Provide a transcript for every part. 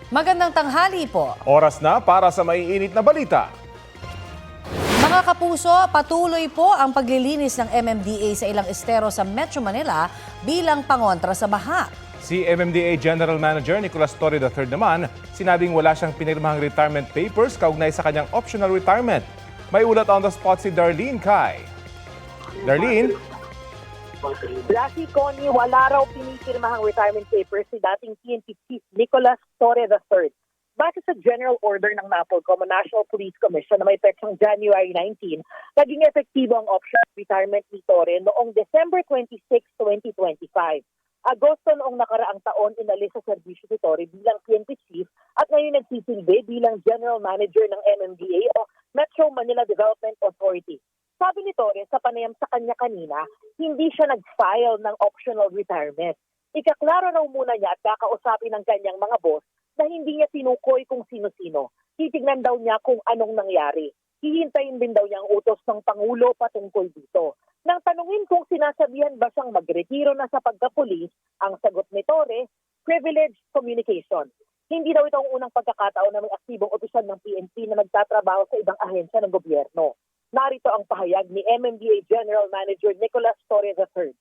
Magandang tanghali po. Oras na para sa maiinit na balita. Mga kapuso, patuloy po ang paglilinis ng MMDA sa ilang estero sa Metro Manila bilang pangontra sa baha. Si MMDA General Manager Nicolas Torre III naman, sinabing wala siyang pinirmahang retirement papers kaugnay sa kanyang optional retirement. May ulat on the spot si Darlene Kai. Darlene? Lassie Connie, wala raw pinipirmahang retirement papers si dating PNP Chief Nicolas Torre III. Base sa General Order ng NAPOLCOM o National Police Commission na may petsang January 19, naging epektibo ang optional retirement ni Torre noong December 26, 2025. Agosto noong nakaraang taon, inalis sa serbisyo si Torre bilang PNP Chief at ngayon nagsisilbi bilang General Manager ng MMDA o Metro Manila Development Authority. Sabi ni Torre sa panayam sa kanya kanina, hindi siya nag-file ng optional retirement. Ikaklaro raw muna niya at kakausapin ng kanyang mga boss na hindi niya tinukoy kung sino-sino. Titignan daw niya kung anong nangyari. Hihintayin din daw niya ang utos ng Pangulo patungkol dito. Nang tanungin kung sinasabihan ba siyang magretiro na sa pagkapulis, ang sagot ni Torre, privileged communication. Hindi daw ito ang unang pagkakataon na may aktibong opisyal ng PNP na nagtatrabaho sa ibang ahensya ng gobyerno. Narito ang pahayag ni MMDA General Manager Nicolas Torre III.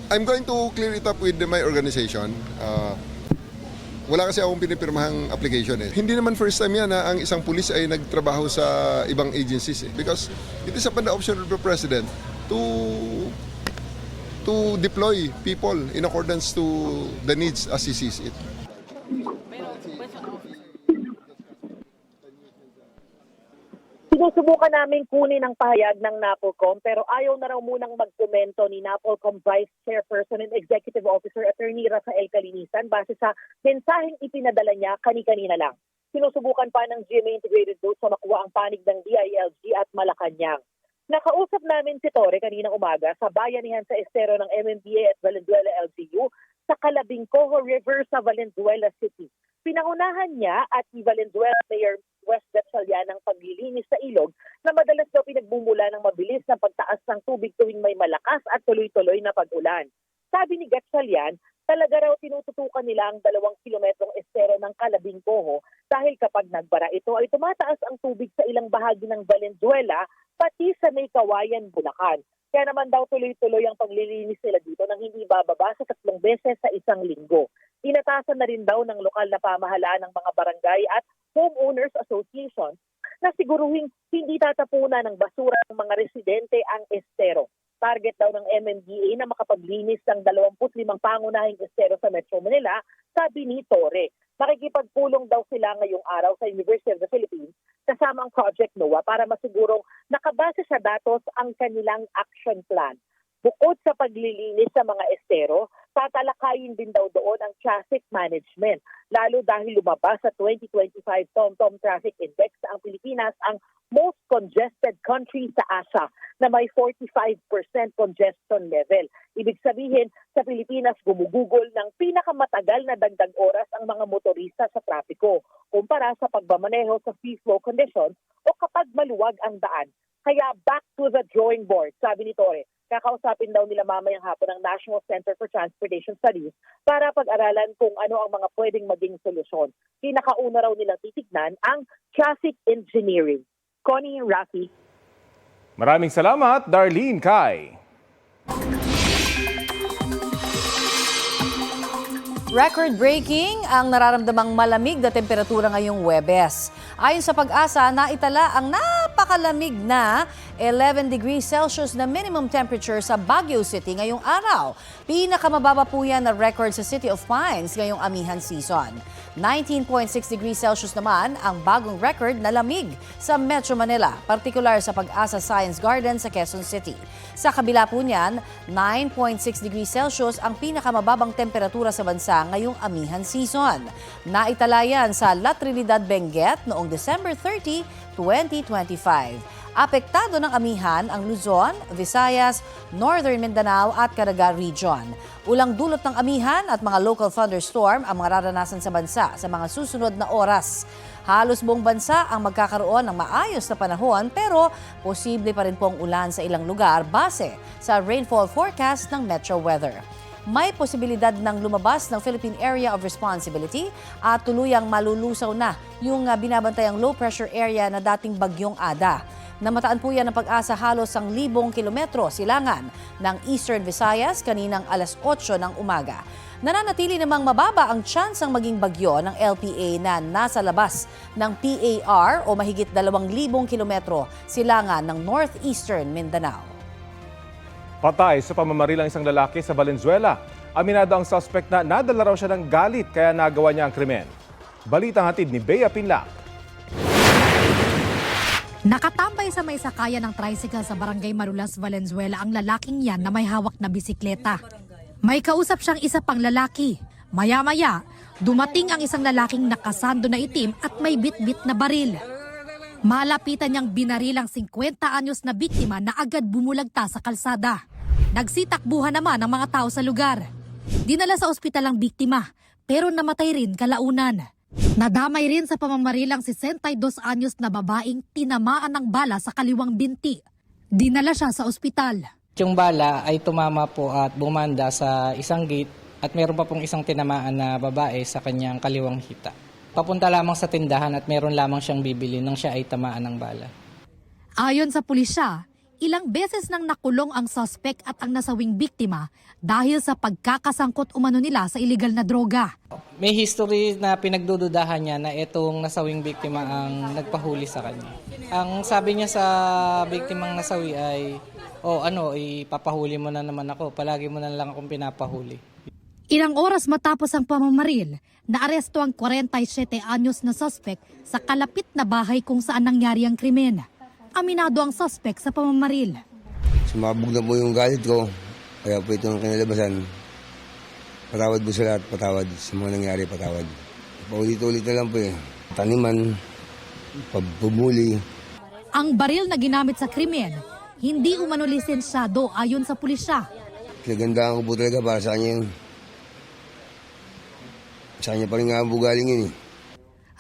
I'm going to clear it up with my organization. Wala kasi akong pinipirmahang application eh. Hindi naman first time yan na ang isang pulis ay nagtrabaho sa ibang agencies eh. Because it is upon the option of the President to deploy people in accordance to the needs as he sees it. Sinusubukan namin kunin ang pahayag ng NAPOLCOM pero ayaw na raw munang magkomento ni NAPOLCOM Vice Chairperson and Executive Officer Attorney Rafael Calinisan base sa mensaheng ipinadala niya kani-kanina lang. Sinusubukan pa ng GMA Integrated News sa makuha ang panig ng DILG at Malacanang. Nakausap namin si Torre kaninang umaga sa bayanihan sa estero ng MMDA at Valenzuela LGU sa Calabingcoho River sa Valenzuela City. Pinangunahan niya at ni Valenzuela Mayor West Gatchalian ang paglilinis sa ilog na madalas daw pinagmumula ng mabilis na pagtaas ng tubig tuwing may malakas at tuloy-tuloy na pag-ulan. Sabi ni Gatchalian, talaga raw tinututukan nila ang 2 kilometrong estero ng Calabingcoho dahil kapag nagbara ito ay tumataas ang tubig sa ilang bahagi ng Valenzuela pati sa may Kawayan, Bulacan. Kaya naman daw tuloy-tuloy ang paglilinis nila dito nang hindi bababa sa 3 beses sa isang linggo. Inatasan na rin daw ng lokal na pamahalaan ng mga barangay at homeowners association na siguruhing hindi tatapunan ng basura ng mga residente ang estero. Target daw ng MMDA na makapaglinis ng 25 pangunahing estero sa Metro Manila, sabi ni Torre. Makikipagpulong daw sila ngayong araw sa University of the Philippines kasama ang Project NOAA para masigurong nakabase sa datos ang kanilang action plan. Bukod sa paglilinis sa mga estero, tatalakayin din daw doon ang traffic management, lalo dahil lumabas sa 2025 TomTom Traffic Index na ang Pilipinas ang most congested country sa Asia na may 45% congestion level. Ibig sabihin, sa Pilipinas gumugugol ng pinakamatagal na dagdag oras ang mga motorista sa trapiko kumpara sa pagmamaneho sa free flow conditions o kapag maluwag ang daan. Kaya back to the drawing board, sabi ni Torre. Kakausapin daw nila mamayang hapon ang National Center for Transportation Studies para pag-aralan kung ano ang mga pwedeng maging solusyon. Pinakauna raw nilang titignan ang traffic engineering. Connie, Rafi. Maraming salamat, Darlene Kai. Record-breaking ang nararamdamang malamig na temperatura ngayong Huwebes. Ayon sa Pag-asa, naitala ang napakalamig na 11 degrees Celsius na minimum temperature sa Baguio City ngayong araw. Pinakamababa po yan na record sa City of Pines ngayong amihan season. 19.6 degrees Celsius naman ang bagong record na lamig sa Metro Manila, partikular sa Pag-asa Science Garden sa Quezon City. Sa kabila po niyan, 9.6 degrees Celsius ang pinakamababang temperatura sa bansa ngayong amihan season. Naitala yan sa La Trinidad, Benguet noong December 30, 2025. Apektado ng amihan ang Luzon, Visayas, Northern Mindanao at Caraga Region. Ulang dulot ng amihan at mga local thunderstorm ang mga raranasan sa bansa sa mga susunod na oras. Halos buong bansa ang magkakaroon ng maayos na panahon pero posible pa rin pong ulan sa ilang lugar base sa rainfall forecast ng Metro Weather. May posibilidad ng lumabas ng Philippine Area of Responsibility at tuluyang malulusaw na yung binabantayang low pressure area na dating bagyong Ada. Namataan po yan ng Pag-asa halos 1,000 kilometro silangan ng Eastern Visayas kaninang alas 8 ng umaga. Nananatili namang mababa ang tsansang maging bagyo ng LPA na nasa labas ng PAR o mahigit 2,000 kilometro silangan ng Northeastern Mindanao. Patay sa pamamaril ang isang lalaki sa Valenzuela. Aminado ang suspect na nadala raw siya ng galit kaya nagawa niya ang krimen. Balitang hatid ni Bea Pinlac. Nakatambay sa may sakayan ng tricycle sa Barangay Marulas, Valenzuela ang lalaking yan na may hawak na bisikleta. May kausap siyang isa pang lalaki. Maya-maya, dumating ang isang lalaking nakasando na itim at may bit-bit na baril. Malapitan niyang binarilang 50 anyos na biktima na agad bumulagta sa kalsada. Nagsitakbuhan naman ang mga tao sa lugar. Dinala sa ospital ang biktima, pero namatay rin kalaunan. Nadamay rin sa pamamarilang 62 anyos na babaeng tinamaan ng bala sa kaliwang binti. Dinala siya sa ospital. Yung bala ay tumama po at bumanda sa isang gate at meron pa pong isang tinamaan na babae sa kanyang kaliwang hita. Papunta lamang sa tindahan at meron lamang siyang bibili nang siya ay tamaan ng bala. Ayon sa pulisya, ilang beses nang nakulong ang suspect at ang nasawing biktima dahil sa pagkakasangkot umano nila sa iligal na droga. May history na pinagdududahan niya na itong nasawing biktima ang nagpahuli sa kanya. Ang sabi niya sa biktimang nasawi ay, ipapahuli mo na naman ako, palagi mo na lang akong pinapahuli. Ilang oras matapos ang pamamaril, naaresto ang 47 anyos na suspect sa kalapit na bahay kung saan nangyari ang krimen. Aminado ang suspect sa pamamaril. Sumabog na po yung galit ko, kaya po itong kinalabasan. Patawad po sa lahat, patawad sa mga nangyari, patawad. Paulit-ulit na lang po Taniman, pabumuli. Ang baril na ginamit sa krimen, hindi umano lisensyado ayon sa pulisya. Pinagandaan ko po talaga para sa kanya yun. Sa kanya pa rin nga ang bugaling yun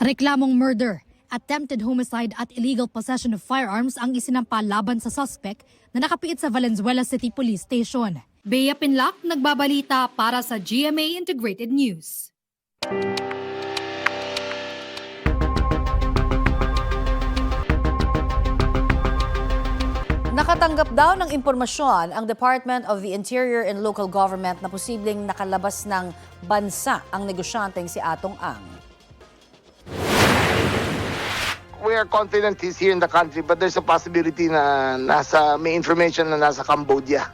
Reklamong murder, attempted homicide at illegal possession of firearms ang isinampa laban sa suspect na nakapiit sa Valenzuela City Police Station. Bea Pinlac, nagbabalita para sa GMA Integrated News. Nakatanggap daw ng impormasyon ang Department of the Interior and Local Government na posibleng nakalabas ng bansa ang negosyanteng si Atong Ang. We are confident he's here in the country, but there's a possibility na may information na nasa Cambodia.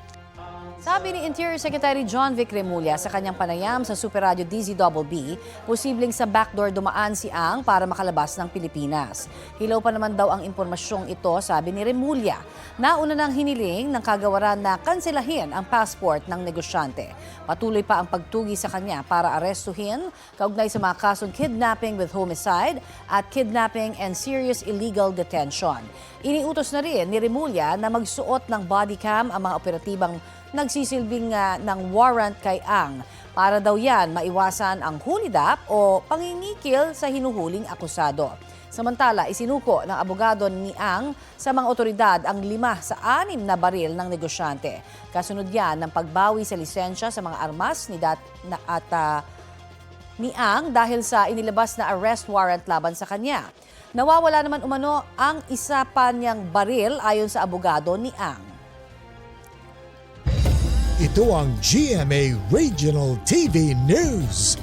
Sabi ni Interior Secretary John Vic Remulla sa kanyang panayam sa Super Radio DZBB, posibleng sa backdoor dumaan si Ang para makalabas ng Pilipinas. Hilaw pa naman daw ang impormasyong ito, sabi ni Remulla. Nauna nang hiniling ng kagawaran na kanselahin ang passport ng negosyante. Patuloy pa ang pagtugi sa kanya para arestuhin kaugnay sa mga kasong kidnapping with homicide at kidnapping and serious illegal detention. Iniutos na rin ni Remulla na magsuot ng body cam ang mga operatibang nagsisilbing ng warrant kay Ang para daw yan maiwasan ang hulidap o pangingikil sa hinuhuling akusado. Samantala, isinuko ng abogado ni Ang sa mga otoridad ang 5 sa 6 na baril ng negosyante. Kasunod yan ng pagbawi sa lisensya sa mga armas ni Ang dahil sa inilabas na arrest warrant laban sa kanya. Nawawala naman umano ang isa pa niyang baril ayon sa abogado ni Ang. Ito ang GMA Regional TV News.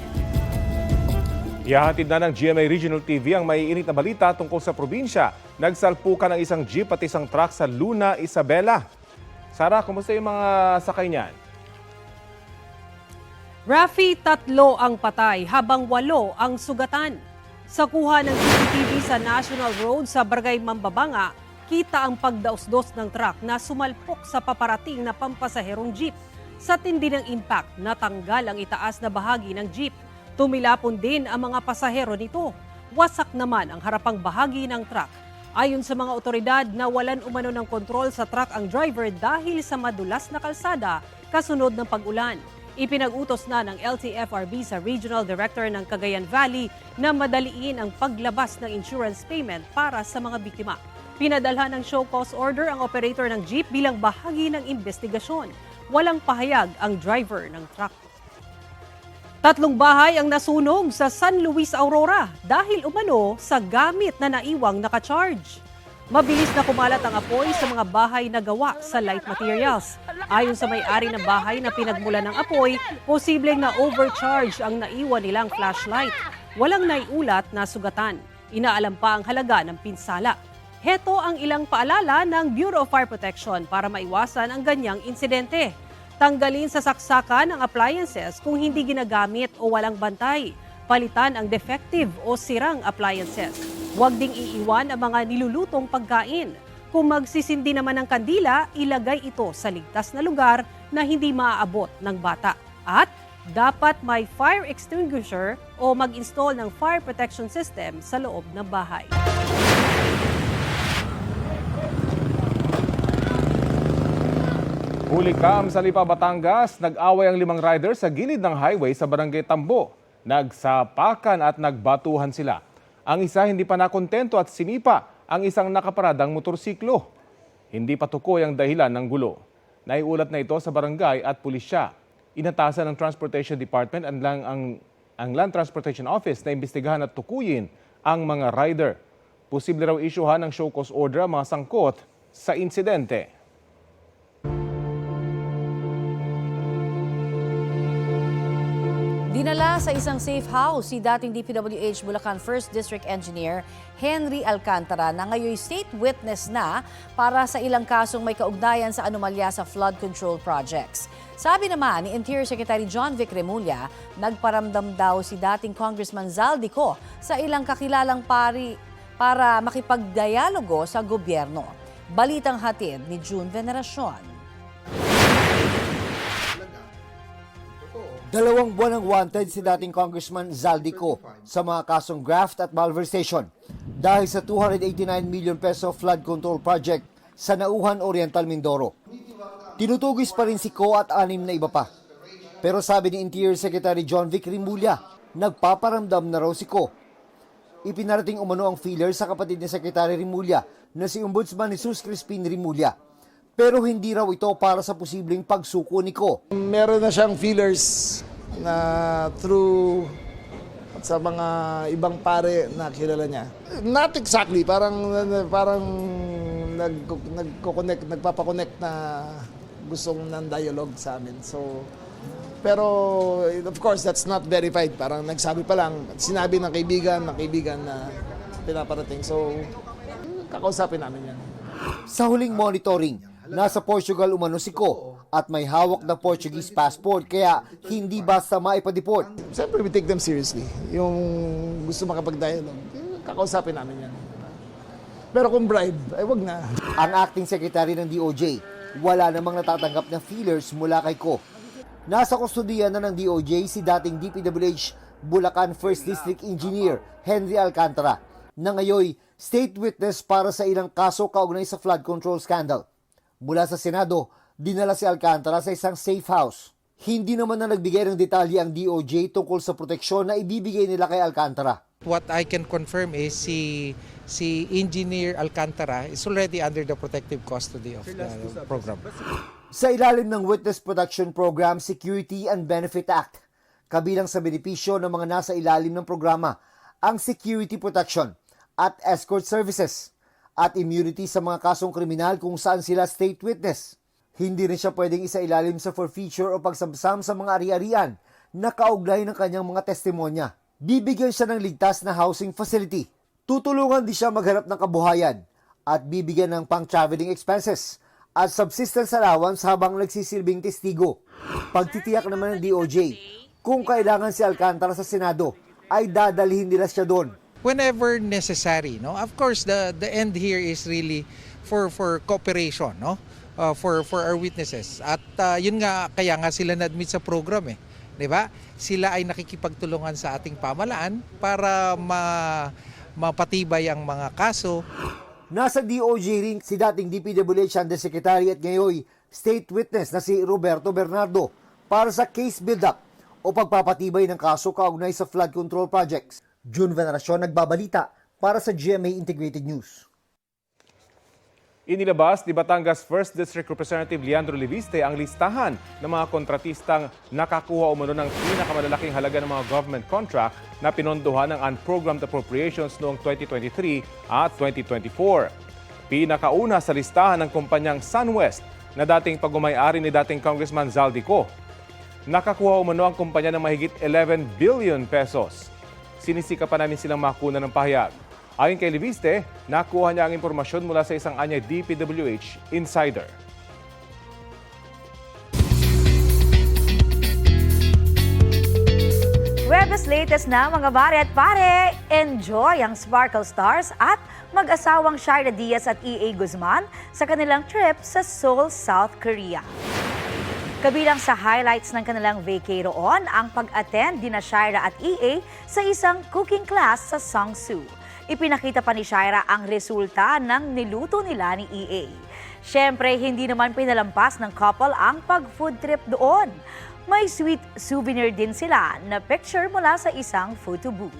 Ihahatid na ng GMA Regional TV ang maiinit na balita tungkol sa probinsya. Nagsalpukan ng isang jeep at isang truck sa Luna, Isabela. Sara, kumusta yung mga sakay niyan? Rafi, 3 ang patay habang 8 ang sugatan. Sa kuha ng CCTV sa National Road sa Barangay Mambabanga, kita ang pagdaos-dos ng truck na sumalpok sa paparating na pampasaherong jeep. Sa tindi ng impact, natanggal ang itaas na bahagi ng jeep. Tumilapon din ang mga pasahero nito. Wasak naman ang harapang bahagi ng truck. Ayon sa mga otoridad, nawalan umano ng kontrol sa truck ang driver dahil sa madulas na kalsada kasunod ng pag-ulan. Ipinag-utos na ng LTFRB sa Regional Director ng Cagayan Valley na madaliin ang paglabas ng insurance payment para sa mga biktima. Pinadalhan ng show cause order ang operator ng jeep bilang bahagi ng investigasyon. Walang pahayag ang driver ng truck. 3 bahay ang nasunog sa San Luis, Aurora dahil umano sa gamit na naiwang nakacharge. Mabilis na kumalat ang apoy sa mga bahay na gawa sa light materials. Ayon sa may-ari ng bahay na pinagmulan ng apoy, posibleng na overcharge ang naiwan nilang flashlight. Walang naiulat na sugatan. Inaalam pa ang halaga ng pinsala. Heto ang ilang paalala ng Bureau of Fire Protection para maiwasan ang ganyang insidente. Tanggalin sa saksakan ang appliances kung hindi ginagamit o walang bantay. Palitan ang defective o sirang appliances. Huwag ding iiwan ang mga nilulutong pagkain. Kung magsisindi naman ng kandila, ilagay ito sa ligtas na lugar na hindi maaabot ng bata. At dapat may fire extinguisher o mag-install ng fire protection system sa loob ng bahay. Huli kam sa Lipa, Batangas, nag-away ang 5 riders sa gilid ng highway sa Barangay Tambo. Nagsapakan at nagbatuhan sila. Ang isa hindi pa nakontento at sinipa ang isang nakaparadang motorsiklo. Hindi patukoy ang dahilan ng gulo. Naiulat na ito sa barangay at pulisya. Inatasan ng Transportation Department ang Land Transportation Office na imbestigahan at tukuyin ang mga rider. Posible raw isyuhan ng show cause order ang mga sangkot sa insidente. Dinala sa isang safe house si dating DPWH Bulacan 1st District Engineer Henry Alcantara na ngayon state witness na para sa ilang kasong may kaugnayan sa anomalya sa flood control projects. Sabi naman ni Interior Secretary John Vic Remulla, nagparamdam daw si dating Congressman Zaldico sa ilang kakilalang pari para makipagdialogo sa gobyerno. Balitang hatid ni June Veneracion. 2 buwan ang wanted si dating Congressman Zaldico sa mga kasong graft at malversation dahil sa 289 million peso flood control project sa Nauhan Oriental, Mindoro. Tinutugis pa rin si Ko at 6 na iba pa. Pero sabi ni Interior Secretary John Vic Remulla, nagpaparamdam na raw si Ko. Ipinarating umano ang feeler sa kapatid ni Secretary Remulla na si Ombudsman Jesus Crispin Remulla. Pero hindi raw ito para sa posibleng pagsuko ni Ko. Meron na siyang feelers na through sa mga ibang pare na kilala niya. Not exactly, parang nagpapakonect na gustong ng dialogue sa amin. So, pero of course, that's not verified. Parang nagsabi pa lang, sinabi ng kaibigan na pinaparating. So, kakausapin namin yan. Sa huling monitoring, nasa Portugal umano si Ko at may hawak na Portuguese passport kaya hindi basta maipadeport. Siyempre, we take them seriously. Yung gusto makapag-dialogue, kakausapin namin yan. Pero kung bribe, ay wag na. Ang acting secretary ng DOJ, wala namang natatanggap na feelers mula kay Ko. Nasa kustudiya na ng DOJ si dating DPWH Bulacan 1st District Engineer Henry Alcantara na ngayon state witness para sa ilang kaso kaugnay sa flood control scandal. Mula sa Senado, dinala si Alcantara sa isang safe house. Hindi naman na nagbigay ng detalye ang DOJ tungkol sa proteksyon na ibibigay nila kay Alcantara. What I can confirm is si Engineer Alcantara is already under the protective custody of the program. Sa ilalim ng Witness Protection Program Security and Benefit Act, kabilang sa benepisyo ng mga nasa ilalim ng programa, ang security protection at escort services at immunity sa mga kasong kriminal kung saan sila state witness. Hindi rin siya pwedeng isailalim sa forfeiture o pagsabsam sa mga ari-arian na kaugnay ng kanyang mga testimonya. Bibigyan siya ng ligtas na housing facility. Tutulungan din siya maghanap ng kabuhayan at bibigyan ng pang-traveling expenses at subsistence allowance habang nagsisilbing testigo. Pagtitiyak naman ng DOJ, kung kailangan si Alcantara sa Senado, ay dadalhin nila siya doon. Whenever necessary, no? Of course, the end here is really for cooperation, no? For our witnesses. At yun nga, kaya nga sila na-admit sa program eh. 'Di ba? Sila ay nakikipagtulungan sa ating pamahalaan para mapatibay ang mga kaso. Nasa DOJ rin si dating DPWH Undersecretary at ngayon State Witness na si Roberto Bernardo para sa case build-up o pagpapatibay ng kaso kaugnay sa flood control projects. June Veneracion nagbabalita para sa GMA Integrated News. Inilabas ni Batangas 1st District Representative Leandro Leviste ang listahan ng mga kontratistang nakakuha umano ng pinakamalalaking halaga ng mga government contract na pinondohan ng unprogrammed appropriations noong 2023 at 2024. Pinakauna sa listahan ng kumpanyang SunWest na dating pagmamay-ari ni dating Congressman Zaldico. Nakakuha umano ang kumpanya ng mahigit 11 billion pesos. Sinisika pa namin silang makuna ng pahayag. Ayon kay Leviste, nakuha niya ang impormasyon mula sa isang anyay DPWH insider. Webes latest na mga bare at pare, enjoy ang Sparkle Stars at mag-asawang Shaira Diaz at EA Guzman sa kanilang trip sa Seoul, South Korea. Kabilang sa highlights ng kanilang vacay roon ang pag-attend dina Shaira at EA sa isang cooking class sa Songsu. Ipinakita pa ni Shaira ang resulta ng niluto nila ni EA. Siyempre, hindi naman pinalampas ng couple ang pag-food trip doon. May sweet souvenir din sila na picture mula sa isang photo booth.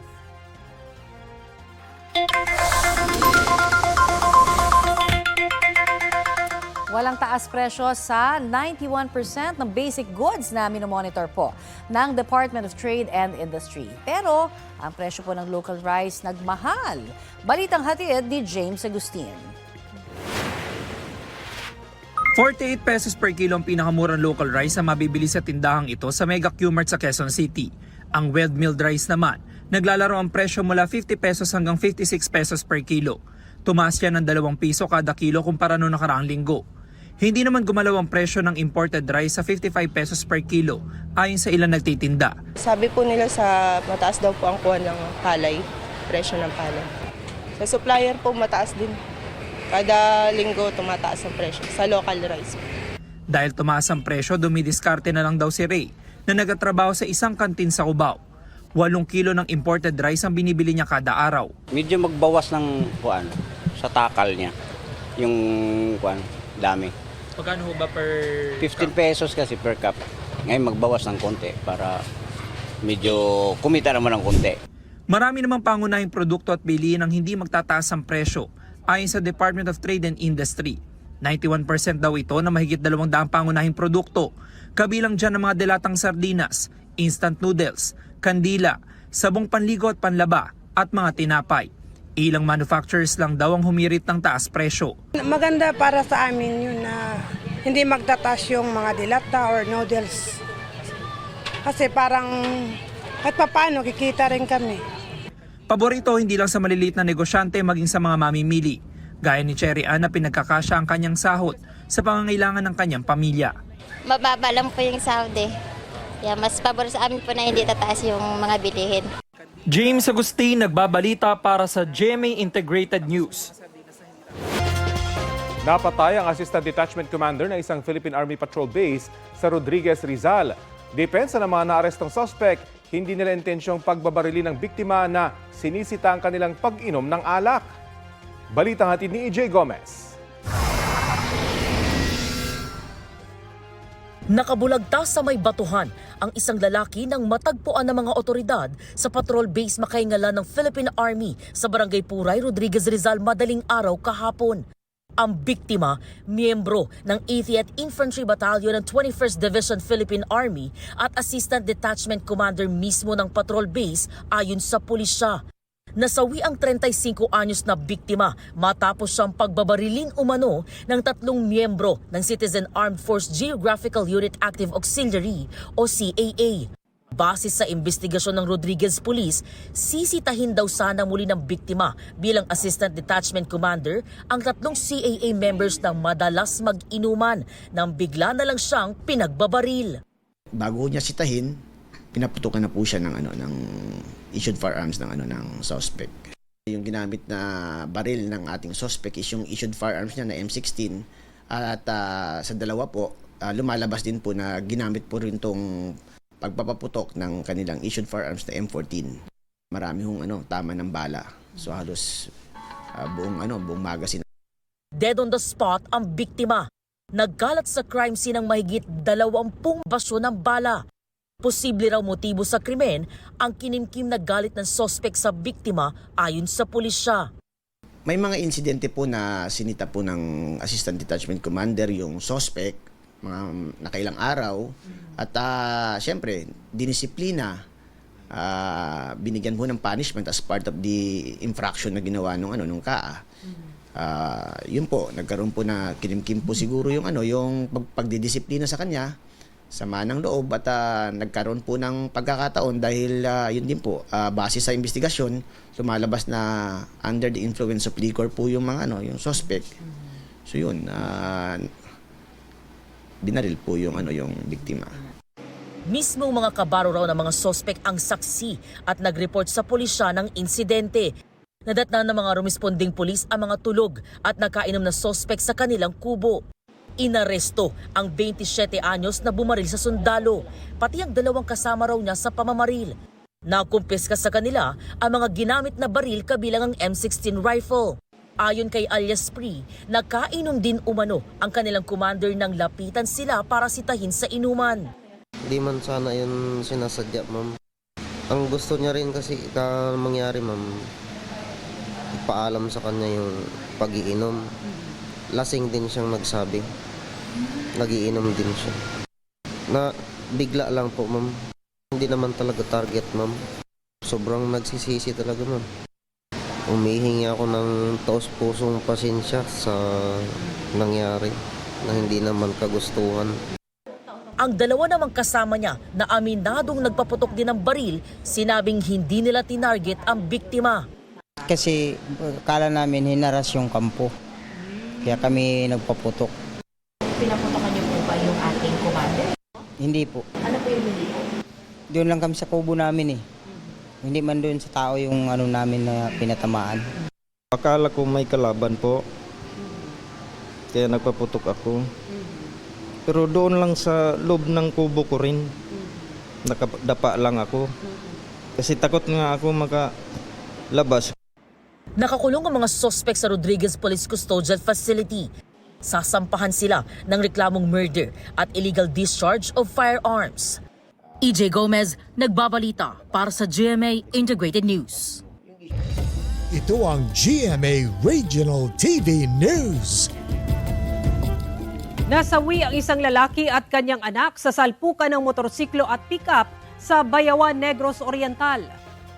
Walang taas presyo sa 91% ng basic goods na minomonitor po ng Department of Trade and Industry. Pero ang presyo po ng local rice nagmahal. Balitang hatid ni James Agustin. 48 pesos per kilo ang pinakamurang local rice na mabibili sa tindahang ito sa Mega Q-Mart sa Quezon City. Ang well-milled rice naman, naglalaro ang presyo mula 50 pesos hanggang 56 pesos per kilo. Tumaas yan ng 2 piso kada kilo kumpara noong nakaraang linggo. Hindi naman gumalaw ang presyo ng imported rice sa 55 pesos per kilo ayon sa ilang nagtitinda. Sabi po nila sa mataas daw po ang kuha ng palay, presyo ng palay. Sa supplier po mataas din. Kada linggo tumataas ang presyo sa local rice. Dahil tumaas ang presyo, dumidiskarte na lang daw si Ray na nagtatrabaho sa isang kantin sa Cubao. 8 kilo ng imported rice ang binibili niya kada araw. Medyo magbawas ng sa takal niya. Yung dami. Pagkano ho ba per 15 pesos kasi per cup. Ngayon magbawas ng konti para medyo kumita naman ng konti. Marami namang pangunahing produkto at bilihin ang hindi magtataas ang presyo ayon sa Department of Trade and Industry. 91% daw ito na mahigit 200 pangunahing produkto. Kabilang dyan ang mga delatang sardinas, instant noodles, kandila, sabong panligo at panlaba at mga tinapay. Ilang manufacturers lang daw ang humirit ng taas presyo. Maganda para sa amin yun na hindi magtataas yung mga dilata or noodles. Kasi parang kahit papaano kikita rin kami. Paborito hindi lang sa maliliit na negosyante maging sa mga mamimili. Gaya ni Cherry Ann na pinagkakasya ang kanyang sahod sa pangangailangan ng kanyang pamilya. Mababa lang po yung sahod eh. Yeah, mas pabor sa amin po na hindi tataas yung mga bilihin. James Agustin nagbabalita para sa GMA Integrated News. Napatay ang Assistant Detachment Commander ng isang Philippine Army Patrol Base sa Rodriguez, Rizal. Depensa ng mga naarestong suspect, hindi nila intensyong pagbabarili ng biktima na sinisita ang kanilang pag-inom ng alak. Balitang hatid ni EJ Gomez. Nakabulagtas sa may batuhan ang isang lalaki nang matagpuan ng mga otoridad sa patrol base makahingalan ng Philippine Army sa Barangay Puray, Rodriguez, Rizal madaling araw kahapon. Ang biktima, miyembro ng 80th Infantry Battalion ng 21st Division Philippine Army at Assistant Detachment Commander mismo ng patrol base ayon sa pulisya. Nasawi ang 35 anyos na biktima matapos siyang pagbabarilin umano ng 3 miyembro ng Citizen Armed Force Geographical Unit Active Auxiliary o CAA. Base sa investigasyon ng Rodriguez Police, sisitahin daw sana muli ng biktima bilang Assistant Detachment Commander ang 3 CAA members na madalas mag-inuman nang bigla na lang siyang pinagbabaril. Bago niya sitahin, pinaputukan na po siya ng ng issued firearms ng suspect. Yung ginamit na baril ng ating suspect is yung issued firearms niya na M16 at sa dalawa po lumalabas din po na ginamit po rin tong pagpapaputok ng kanilang issued firearms na M14. Marami hong tama ng bala. So halos buong magazine. Dead on the spot ang biktima. Nagkalat sa crime scene ang mahigit 20 basyo ng bala. Posible raw motibo sa krimen ang kinimkim na galit ng sospek sa biktima ayon sa pulisya. May mga insidente po na sinita po ng Assistant Detachment Commander yung suspect, mga nakailang araw, at syempre, dinisiplina, binigyan po ng punishment as part of the infraction na ginawa nung KAA. Yun po, nagkaroon po na kinimkim po siguro yung yung pagdidisiplina sa kanya, sama ng loob, at nagkaroon po ng pagkakataon dahil yun din po, base sa investigasyon, lumalabas na under the influence of liquor po yung mga yung suspect. So yun, binaril po yung yung biktima. Mismong mga kabaro raw ng mga sospek ang saksi at nag-report sa pulisya ng insidente. Nadatnan ng mga rumisponding pulis ang mga tulog at nakainom na sospek sa kanilang kubo. Inaresto ang 27 anyos na bumaril sa sundalo, pati ang 2 kasama raw niya sa pamamaril. Nakumpiska sa kanila ang mga ginamit na baril kabilang ang M16 rifle. Ayon kay alias Spree, nakainom din umano ang kanilang commander nang lapitan sila para sitahin sa inuman. Hindi man sana yun sinasadya, ma'am. Ang gusto niya rin kasi mangyari, ma'am, ipaalam sa kanya yung pag-iinom. Lasing din siyang nagsabi. Nagiinom din siya. Na bigla lang po, ma'am. Hindi naman talaga target, ma'am. Sobrang nagsisisi talaga, ma'am. Humihingi ako ng taos-pusong pasensya sa nangyari na hindi naman kagustuhan. Ang 2 namang kasama niya na aminadong nagpaputok din ng baril, sinabing hindi nila tinarget ang biktima. Kasi kala namin hinaras yung kampo. Kaya kami nagpaputok. Pinaputokan niyo po ba yung ating commander? Hindi po. Ano po yung hindi po? Doon lang kami sa kubo namin eh. Hindi man doon sa tao yung namin na pinatamaan. Akala ko may kalaban po. Kaya nagpaputok ako. Pero doon lang sa loob ng kubo ko rin. Nakadapa lang ako. Kasi takot nga ako makalabas. Nakakulong ang mga sospek sa Rodriguez Police Custodial Facility. Sasampahan sila ng reklamong murder at illegal discharge of firearms. EJ Gomez, nagbabalita para sa GMA Integrated News. Ito ang GMA Regional TV News. Nasawi ang isang lalaki at kanyang anak sa salpukan ng motorsiklo at pick-up sa Bayawan, Negros Oriental.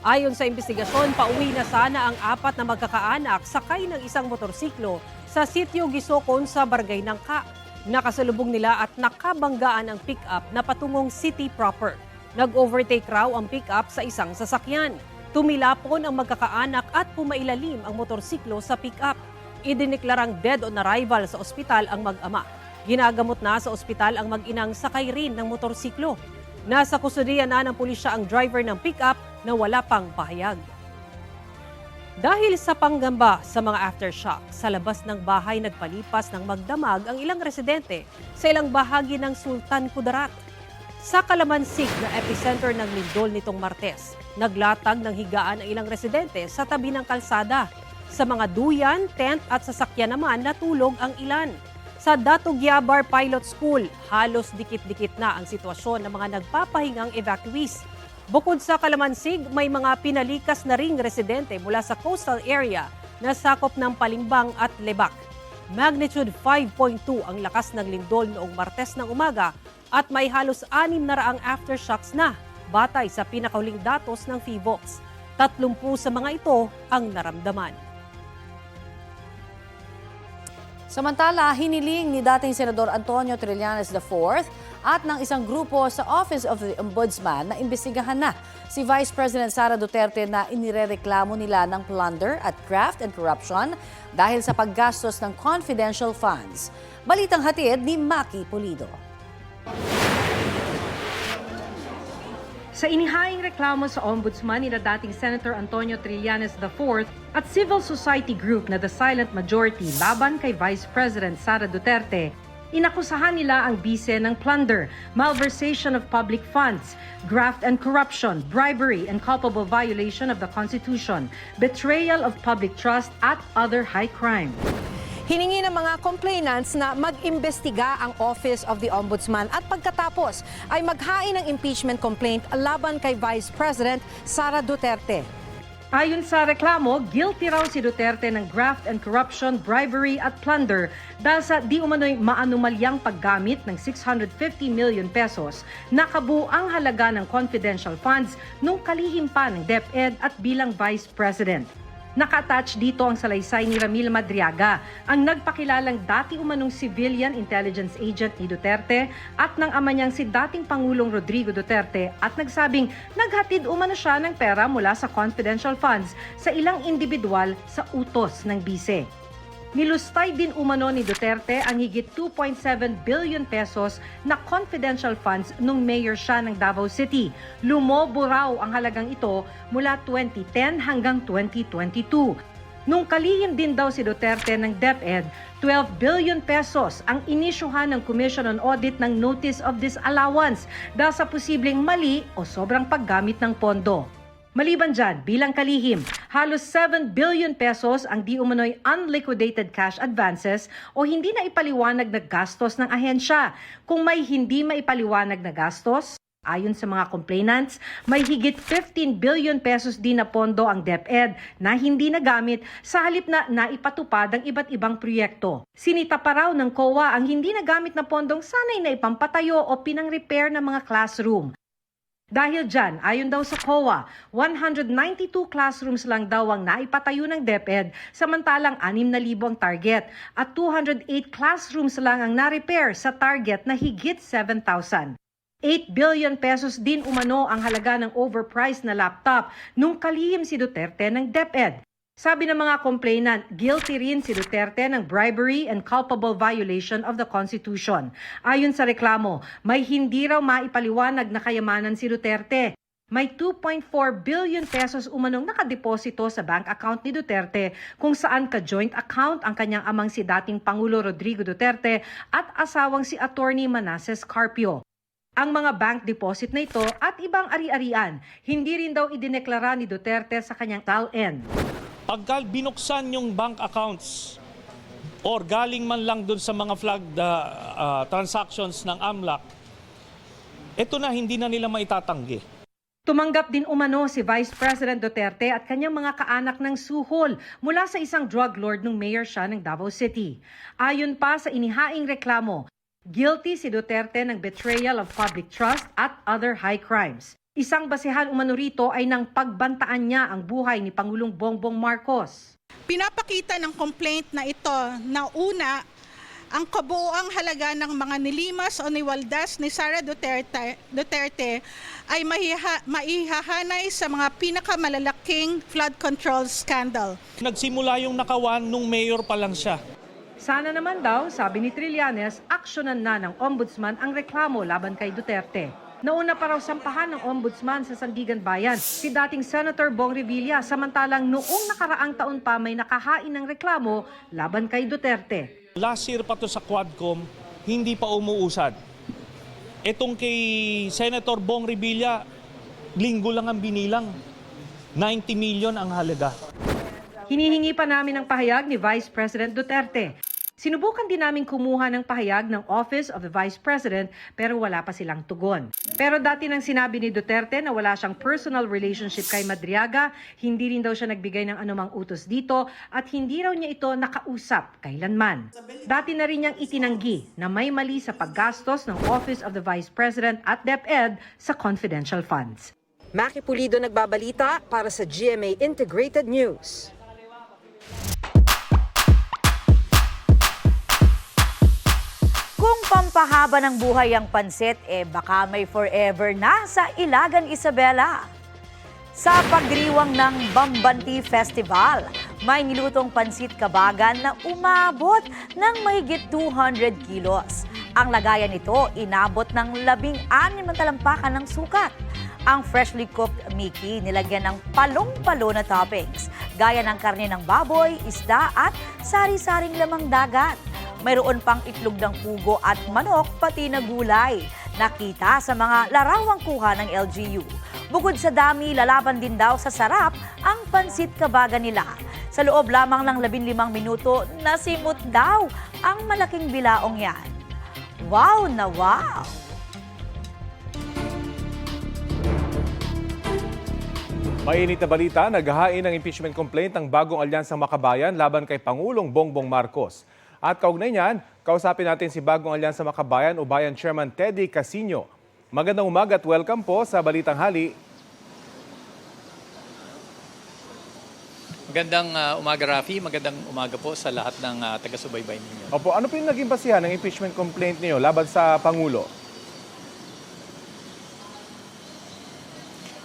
Ayon sa investigasyon, pauwi na sana ang 4 na magkakaanak sakay ng isang motorsiklo sa sitio Gisokon sa Barangay Nangka. Nakasalubong nila at nakabanggaan ang pick-up na patungong city proper. Nag-overtake raw ang pick-up sa isang sasakyan. Tumilapon ang magkakaanak at pumailalim ang motorsiklo sa pick-up. Idineklarang dead on arrival sa ospital ang mag-ama. Ginagamot na sa ospital ang mag-inang sakay rin ng motorsiklo. Nasa kustudiya na ng pulisya ang driver ng pick-up na wala pang pahayag. Dahil sa panggamba sa mga aftershock, sa labas ng bahay nagpalipas ng magdamag ang ilang residente sa ilang bahagi ng Sultan Kudarat. Sa Kalamansig na epicenter ng lindol nitong Martes, naglatag ng higaan ang ilang residente sa tabi ng kalsada. Sa mga duyan, tent at sasakyan naman natulog ang ilan. Sa Datugyabar Pilot School, halos dikit-dikit na ang sitwasyon ng mga nagpapahingang evacuees. Bukod sa Kalamansig, may mga pinalikas na ring residente mula sa coastal area na sakop ng Palimbang at Lebak. Magnitude 5.2 ang lakas ng lindol noong Martes ng umaga at may halos 600 aftershocks na, batay sa pinakahuling datos ng PHIVOLCS. 30 sa mga ito ang naramdaman. Samantala, hiniling ni dating Senador Antonio Trillanes IV at ng isang grupo sa Office of the Ombudsman na imbestigahan na si Vice President Sara Duterte na inirereklamo nila ng plunder at graft and corruption dahil sa paggastos ng confidential funds. Balitang hatid ni Maki Pulido. Sa inihaing reklamo sa Ombudsman nila dating Senator Antonio Trillanes IV at civil society group na The Silent Majority laban kay Vice President Sara Duterte, inakusahan nila ang bise ng plunder, malversation of public funds, graft and corruption, bribery and culpable violation of the Constitution, betrayal of public trust at other high crime. Hiningi ng mga complainants na mag-imbestiga ang Office of the Ombudsman at pagkatapos ay maghain ng impeachment complaint laban kay Vice President Sara Duterte. Ayon sa reklamo, guilty raw si Duterte ng graft and corruption, bribery at plunder dahil sa di umano'y maanumalyang paggamit ng 650 million pesos na kabuang halaga ng confidential funds nung kalihim pa ng DepEd at bilang Vice President. Naka-attach dito ang salaysay ni Ramil Madriaga, ang nagpakilalang dati umanong civilian intelligence agent ni Duterte at ng ama niyang si dating Pangulong Rodrigo Duterte at nagsabing naghatid umano siya ng pera mula sa confidential funds sa ilang individual sa utos ng bise. Nilustay din umano ni Duterte ang higit 2.7 billion pesos na confidential funds nung mayor siya ng Davao City. Lumobo raw ang halagang ito mula 2010 hanggang 2022. Nung kalihim din daw si Duterte ng DepEd, 12 billion pesos ang inisyuhan ng Commission on Audit ng Notice of Disallowance dahil sa posibleng mali o sobrang paggamit ng pondo. Maliban dyan, bilang kalihim, halos 7 billion pesos ang di umano'y unliquidated cash advances o hindi na ipaliwanag na gastos ng ahensya. Kung may hindi maipaliwanag na gastos, ayon sa mga complainants, may higit 15 billion pesos din na pondo ang DepEd na hindi nagamit sa halip na naipatupad ang iba't ibang proyekto. Sinita pa raw ng COA ang hindi nagamit na pondong sanay na ipampatayo o pinang-repair ng mga classroom. Dahil dyan, ayon daw sa COA, 192 classrooms lang daw ang naipatayo ng DepEd samantalang 6,000 ang target at 208 classrooms lang ang na-repair sa target na higit 7,000. 8 billion pesos din umano ang halaga ng overpriced na laptop nung kalihim si Duterte ng DepEd. Sabi ng mga complainant, guilty rin si Duterte ng bribery and culpable violation of the Constitution. Ayon sa reklamo, may hindi raw maipaliwanag na kayamanan si Duterte. May 2.4 billion pesos umanong nakadeposito sa bank account ni Duterte kung saan ka-joint account ang kanyang amang si dating Pangulo Rodrigo Duterte at asawang si Attorney Manasseh Carpio. Ang mga bank deposit na ito at ibang ari-arian, hindi rin daw idineklara ni Duterte sa kanyang TALN. Pagka binuksan yung bank accounts or galing man lang dun sa mga flagged transactions ng AMLAC, ito na hindi na nila maitatanggi. Tumanggap din umano si Vice President Duterte at kanyang mga kaanak ng suhol mula sa isang drug lord nung mayor siya ng Davao City. Ayon pa sa inihaing reklamo, guilty si Duterte ng betrayal of public trust at other high crimes. Isang basehan umano rito ay nang pagbantaan niya ang buhay ni Pangulong Bongbong Marcos. Pinapakita ng complaint na ito na una, ang kabuoang halaga ng mga nilimas o niwaldas ni Sara Duterte ay maihahanay sa mga pinakamalalaking flood control scandal. Nagsimula yung nakawan nung mayor pa lang siya. Sana naman daw, sabi ni Trillanes, aksyonan na ng ombudsman ang reklamo laban kay Duterte. Nauna pa raw sampahan ng ombudsman sa Sandigan Bayan si dating Senator Bong Revilla samantalang noong nakaraang taon pa may nakahain ng reklamo laban kay Duterte. Last year pa to sa Quadcom, hindi pa umuusad. Etong kay Senator Bong Revilla, linggo lang ang binilang. 90 million ang halaga. Hinihingi pa namin ang pahayag ni Vice President Duterte. Sinubukan din namin kumuha ng pahayag ng Office of the Vice President pero wala pa silang tugon. Pero dati nang sinabi ni Duterte na wala siyang personal relationship kay Madriaga, hindi rin daw siya nagbigay ng anumang utos dito at hindi raw niya ito nakausap kailanman. Dati na rin niyang itinanggi na may mali sa paggastos ng Office of the Vice President at DepEd sa confidential funds. Maki Pulido nagbabalita para sa GMA Integrated News. Kung pampahaba ng buhay ang pansit, baka may forever na sa Ilagan Isabela. Sa pagdiriwang ng Bambanti Festival, may nilutong pansit kabagan na umabot ng mahigit 200 kilos. Ang lagayan nito inabot ng 16 na talampakan ng sukat. Ang freshly cooked Mickey nilagyan ng palong-palo na toppings, gaya ng karne ng baboy, isda at sari-saring lamang dagat. Mayroon pang itlog ng pugo at manok pati na gulay. Nakita sa mga larawang kuha ng LGU. Bukod sa dami, lalaban din daw sa sarap ang pansit kabagan nila. Sa loob lamang ng 15 minuto, nasimot daw ang malaking bilaong yan. Wow na wow! Mainit na balita, naghahain ng impeachment complaint ang bagong alyansang Makabayan laban kay Pangulong Bongbong Marcos. At kaugnay niyan, kausapin natin si bagong alyansa Makabayan o Bayan Chairman Teddy Casino. Magandang umaga at welcome po sa Balitang Hali. Magandang umaga, Rafi. Magandang umaga po sa lahat ng taga-subaybay ninyo. Opo, ano po yung naging basihan ng impeachment complaint niyo laban sa Pangulo?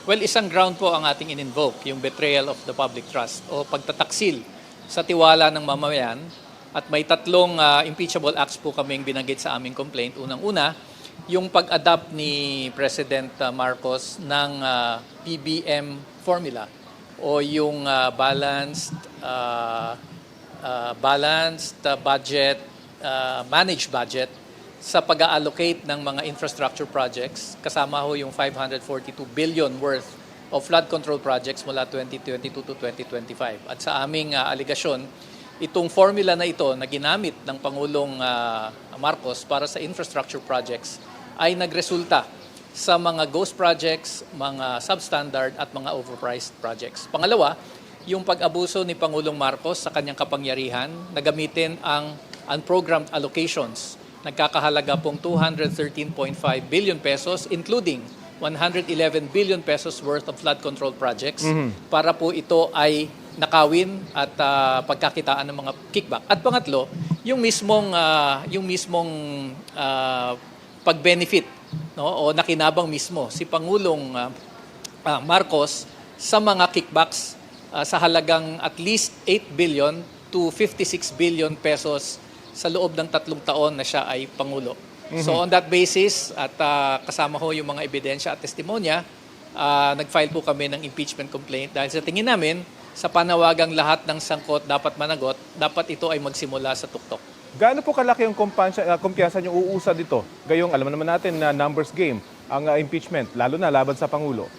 Well, isang ground po ang ating in-invoke, yung betrayal of the public trust o pagtataksil sa tiwala ng mamamayan. At may 3 impeachable acts po kaming binanggit sa aming complaint. Unang-una, yung pag-adapt ni President Marcos ng PBM formula o yung balanced budget, managed budget sa pag-allocate ng mga infrastructure projects, kasama ho yung 542 billion worth of flood control projects mula 2022 to 2025. At sa aming aligasyon, itong formula na ito na ginamit ng Pangulong Marcos para sa infrastructure projects ay nagresulta sa mga ghost projects, mga substandard at mga overpriced projects. Pangalawa, yung pag-abuso ni Pangulong Marcos sa kanyang kapangyarihan na gamitin ang unprogrammed allocations. Nagkakahalaga pong 213.5 billion pesos including 111 billion pesos worth of flood control projects para po ito ay nakawin at pagkakitaan ng mga kickback. At pangatlo, yung mismong pag-benefit, no, o nakinabang mismo si Pangulong Marcos sa mga kickbacks sa halagang at least 8 billion to 56 billion pesos sa loob ng 3 taon na siya ay Pangulo. So on that basis at kasama ho yung mga ebidensya at testimonya, nag-file po kami ng impeachment complaint dahil sa tingin namin sa panawagang lahat ng sangkot dapat managot, dapat ito ay magsimula sa tuktok. Gaano po kalaki yung kumpiyansa niyong uusad dito? Gayong alam naman natin na numbers game ang impeachment, lalo na laban sa Pangulo.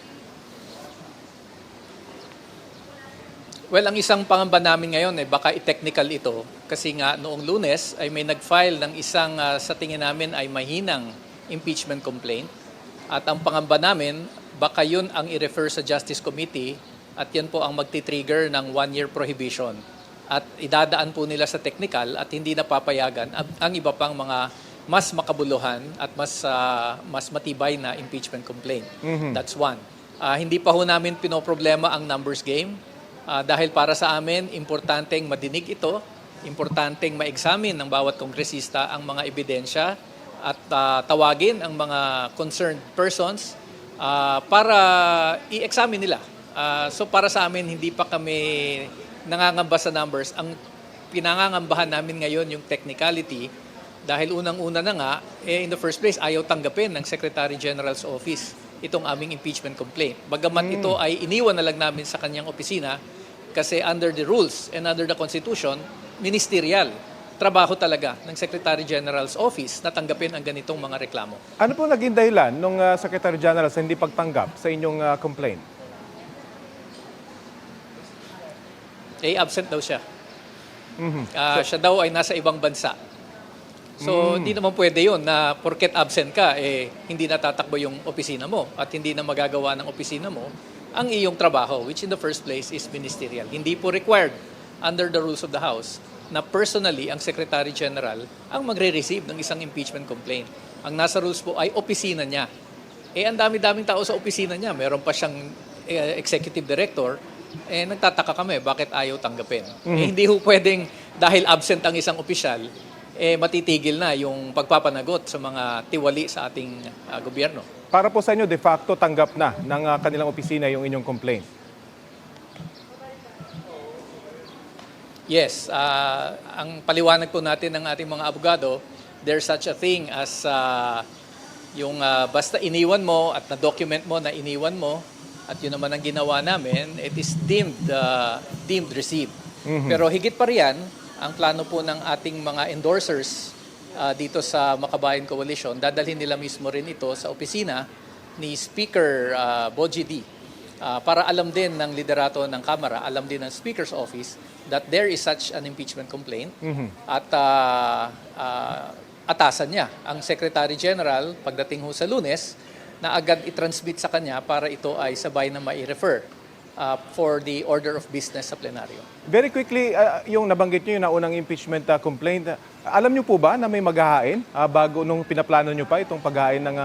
Well, ang isang pangamba namin ngayon baka i-technical ito kasi nga noong Lunes ay may nag-file ng isang sa tingin namin ay mahinang impeachment complaint at ang pangamba namin baka yun ang i-refer sa Justice Committee at yan po ang magti-trigger ng 1-year prohibition at idadaan po nila sa technical at hindi napapayagan ang iba pang mga mas makabuluhan at mas matibay na impeachment complaint. That's one. Hindi pa ho namin pinoproblema ang numbers game. Dahil para sa amin, importanteng madinig ito, importanteng ma-examine ng bawat kongresista ang mga ebidensya at tawagin ang mga concerned persons para i-examine nila. So para sa amin, hindi pa kami nangangamba sa numbers. Ang pinangangambahan namin ngayon yung technicality dahil unang-una na nga, in the first place, ayaw tanggapin ng Secretary General's Office itong aming impeachment complaint. Bagamat ito ay iniwan na lang namin sa kanyang opisina kasi under the rules and under the Constitution, ministerial trabaho talaga ng Secretary General's Office na tanggapin ang ganitong mga reklamo. Ano po naging dahilan ng Secretary General sa hindi pagtanggap sa inyong complaint? Absent daw siya. Siya daw ay nasa ibang bansa. So, hindi naman pwede yun na porket absent ka, hindi natatakbo yung opisina mo at hindi na magagawa ng opisina mo ang iyong trabaho, which in the first place is ministerial. Hindi po required under the rules of the House na personally ang Secretary General ang magre-receive ng isang impeachment complaint. Ang nasa rules po ay opisina niya. Ang dami-daming tao sa opisina niya. Meron pa siyang executive director. Nagtataka kami, bakit ayaw tanggapin? Hindi ho pwedeng dahil absent ang isang opisyal, matitigil na yung pagpapanagot sa mga tiwali sa ating gobyerno. Para po sa inyo, de facto tanggap na ng kanilang opisina yung inyong complaint? Yes. Ang paliwanag po natin ng ating mga abogado, there's such a thing as yung basta iniwan mo at na-document mo na iniwan mo at yun naman ang ginawa namin, it is deemed received. Pero higit pa riyan, ang plano po ng ating mga endorsers dito sa Makabayan Coalition, dadalhin nila mismo rin ito sa opisina ni Speaker Boji D. Para alam din ng liderato ng Kamara, alam din ng Speaker's Office that there is such an impeachment complaint at atasan niya ang Secretary General pagdating ho sa Lunes na agad i-transmit sa kanya para ito ay sabay na mai-refer for the order of business sa plenaryo. Very quickly, yung nabanggit nyo yung naunang impeachment complaint, alam nyo po ba na may maghahain bago nung pinaplano nyo pa itong paghahain ng